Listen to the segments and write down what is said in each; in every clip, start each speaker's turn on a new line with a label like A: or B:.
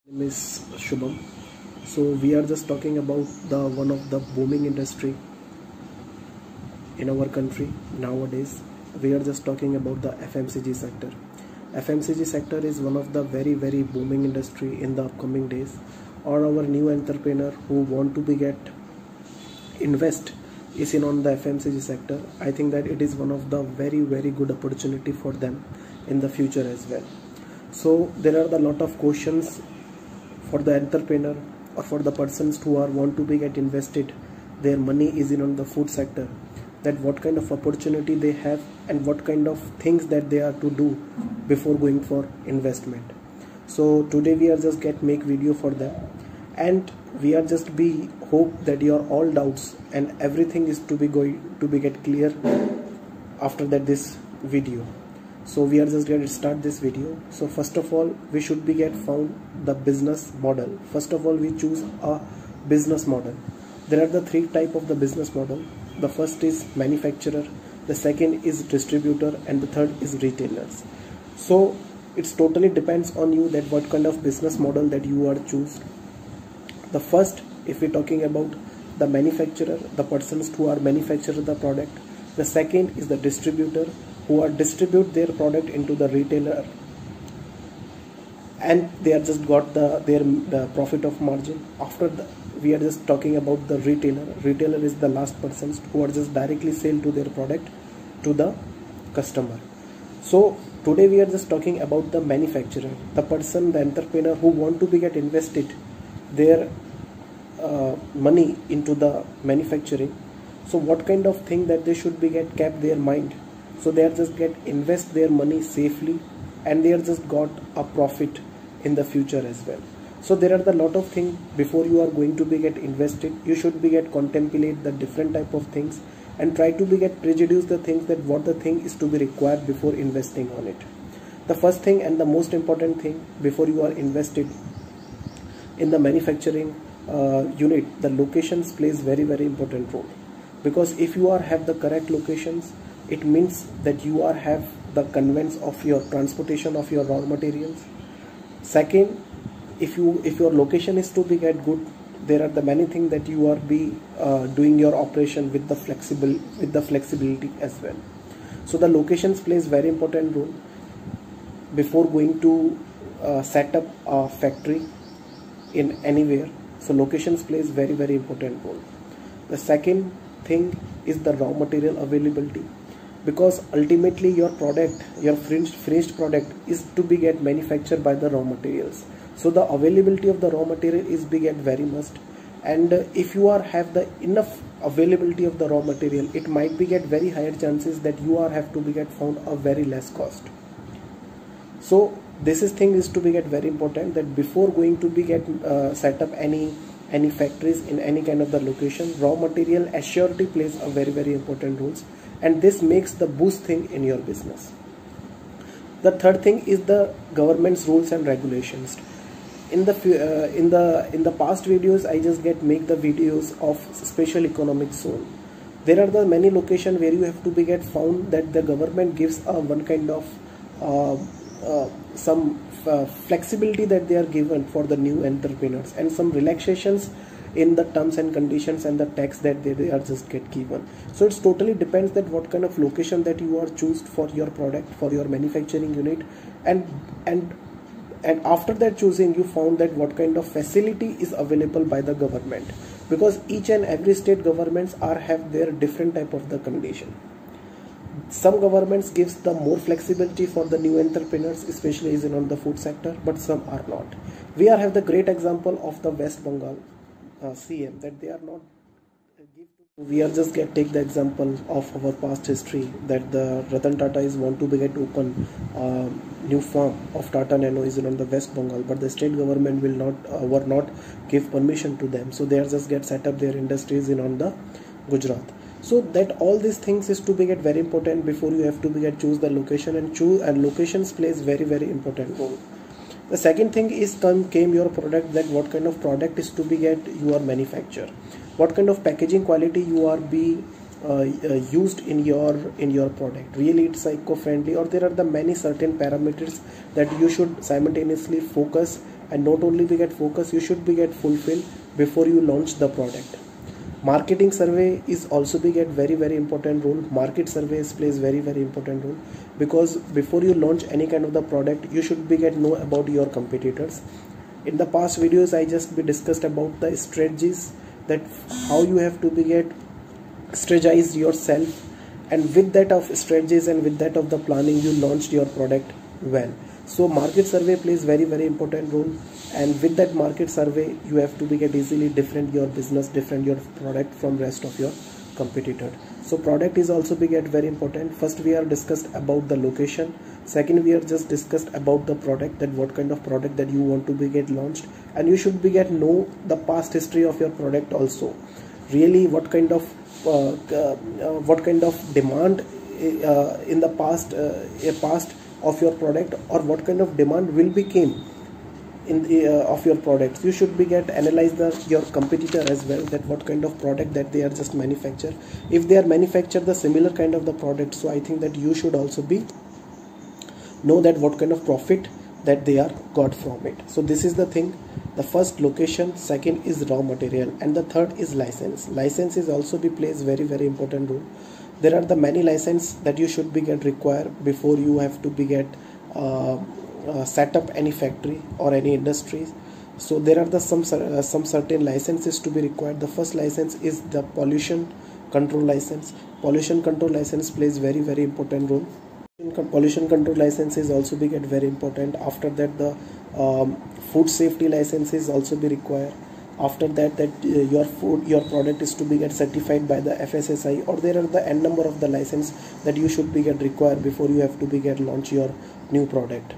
A: Name is Shubham. So we are just talking about the one of the booming industry in our country nowadays. We are just talking about the FMCG sector. FMCG sector is one of the very booming industry in the upcoming days. Or our new entrepreneur who want to invest is in on the FMCG sector. I think that it is one of the very good opportunity for them in the future as well. So there are a lot of questions for the entrepreneur or for the persons who are want to get invested their money is in on the food sector, that what kind of opportunity they have and what kind of things that they are to do before going for investment. So today we are just make video for them, and we are just be hope that your all doubts and everything is to be going to be get clear after that this video. So we are just going to start this video. So first of all, we should be get found the business model. First of all, we choose a business model. There are the three type of the business model. The first is manufacturer, the second is distributor, and the third is retailers. So it's totally depends on you that what kind of business model that you are choose. The first, if we're talking about the manufacturer, the persons who are manufacture the product. The second is the distributor, who are distribute their product into the retailer, and they are just got the profit of margin. After we are just talking about the retailer. Retailer is the last persons who are just directly sell to their product to the customer. So today we are just talking about the manufacturer, the person, the entrepreneur who want to get invested their money into the manufacturing. So what kind of thing that they should be get kept their mind, so they are just get invest their money safely, and they are just got a profit in the future as well. So there are the lot of things before you are going to be get invested. You should be get contemplate the different type of things and try to be get prejudice the things that what the thing is to be required before investing on it. The first thing and the most important thing before you are invested in the manufacturing unit, the locations plays very important role, because if you are have the correct locations, it means that you are have the conveyance of your transportation of your raw materials. Second, if your location is to be get good, there are the many things that you are be doing your operation with the flexibility as well. So the locations plays very important role before going to set up a factory in anywhere. So locations plays very important role. The second thing is the raw material availability, because ultimately your product, your finished product is to be get manufactured by the raw materials. So the availability of the raw material is be get very must, and if you are have the enough availability of the raw material, it might be get very higher chances that you are have to be get found a very less cost. So this thing is to be get very important, that before going to be get set up any factories in any kind of the location, raw material assurity plays a very important roles, and this makes the boost thing in your business. The third thing is the government's rules and regulations. In the past videos, I just make the videos of special economic zone. There are the many locations where you have to be get found that the government gives one kind of some flexibility that they are given for the new entrepreneurs, and some relaxations in the terms and conditions and the tax that they are just get given. So it's totally depends that what kind of location that you are choose for your product, for your manufacturing unit, and after that choosing, you found that what kind of facility is available by the government, because each and every state governments have their different type of the condition. Some governments gives the more flexibility for the new entrepreneurs, especially is in on the food sector, but some are not. We have the great example of the West Bengal CM, that they are not give to. We are just take the example of our past history, that the Ratan Tata is want to be get open new farm of Tata Nano is in on the West Bengal, but the state government will not were not give permission to them, so they are just get set up their industries in on the Gujarat. So that all these things is to be get very important before you have to be get choose the location, and locations plays very important role. The second thing is came your product, that what kind of product is to be get you are manufacture, what kind of packaging quality you are be used in your product. Really it's eco-friendly, or there are the many certain parameters that you should simultaneously focus and not only be get focus, you should be get fulfilled before you launch the product. Marketing survey is also be get very important role. Market surveys plays very important role, because before you launch any kind of the product, you should be get know about your competitors. In the past videos, I just be discussed about the strategies, that how you have to be get strategize yourself, and with that of strategies and with that of the planning, you launched your product well. So market survey plays very important role, and with that market survey, you have to be get easily different your business, different your product from rest of your competitor. So product is also be get very important. First we are discussed about the location. Second, we are just discussed about the product, that what kind of product that you want to be get launched, and you should be get know the past history of your product also. Really, what kind of demand in the past of your product, or what kind of demand will become in the of your products. You should be get analyze your competitor as well, that what kind of product that they are just manufacture. If they are manufacture the similar kind of the product, so I think that you should also be know that what kind of profit that they are got from it. So this is the thing. The first, location. Second is raw material, and the third is license. License is also be plays very important role. There are the many license that you should be get require before you have to be get set up any factory or any industries. So there are the some certain licenses to be required. The first license is the pollution control license. Pollution control license plays very important role. Pollution control license is also be get very important. After that, the food safety license is also be required. After that, your product is to be get certified by the FSSAI, or there are the n number of the license that you should be get required before you have to be get launch your new product.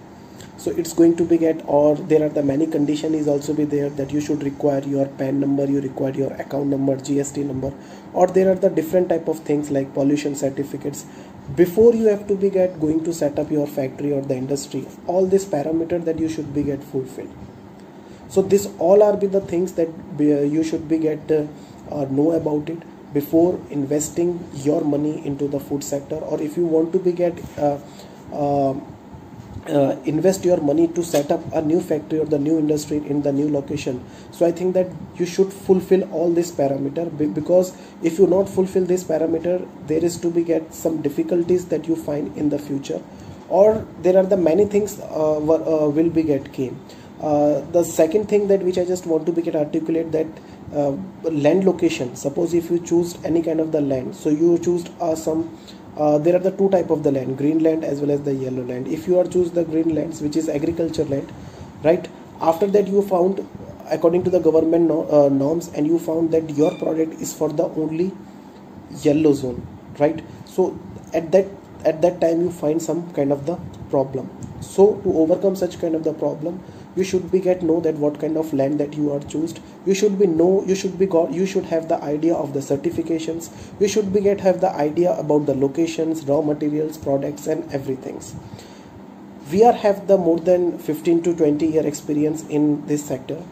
A: So it's going to be get, or there are the many condition is also be there, that you should require your PAN number, you require your account number, GST number, or there are the different type of things like pollution certificates before you have to be get going to set up your factory or the industry. All these parameter that you should be get fulfilled. So this all are be the things that you should be get know about it before investing your money into the food sector, or if you want to be get invest your money to set up a new factory or the new industry in the new location. So I think that you should fulfill all this parameter, because if you not fulfill this parameter, there is to be get some difficulties that you find in the future, or there are the many things will be get came. The second thing that which I just want to be get articulate, that land location. Suppose if you choose any kind of the land, so you choose there are the two type of the land, green land as well as the yellow land. If you are choose the green lands, which is agriculture land, right? After that, you found according to the government norms, and you found that your product is for the only yellow zone, right? So at that time you find some kind of the problem. So to overcome such kind of the problem, you should be get know that what kind of land that you are choosed. You should have the idea of the certifications. You should be have the idea about the locations, raw materials, products, and everything. We have the more than 15 to 20 year experience in this sector.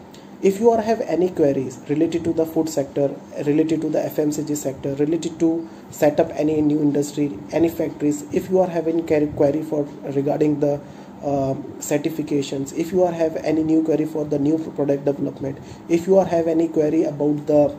A: If you have any queries related to the food sector, related to the FMCG sector, related to set up any new industry, any factories, if you are having query for regarding the certifications, if you have any new query for the new product development, if you have any query about the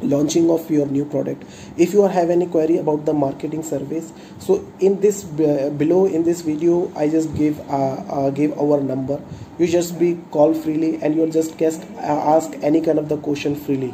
A: launching of your new product, if you have any query about the marketing service, so in this below in this video I just gave our number. You just be call freely, and you'll just ask any kind of the question freely.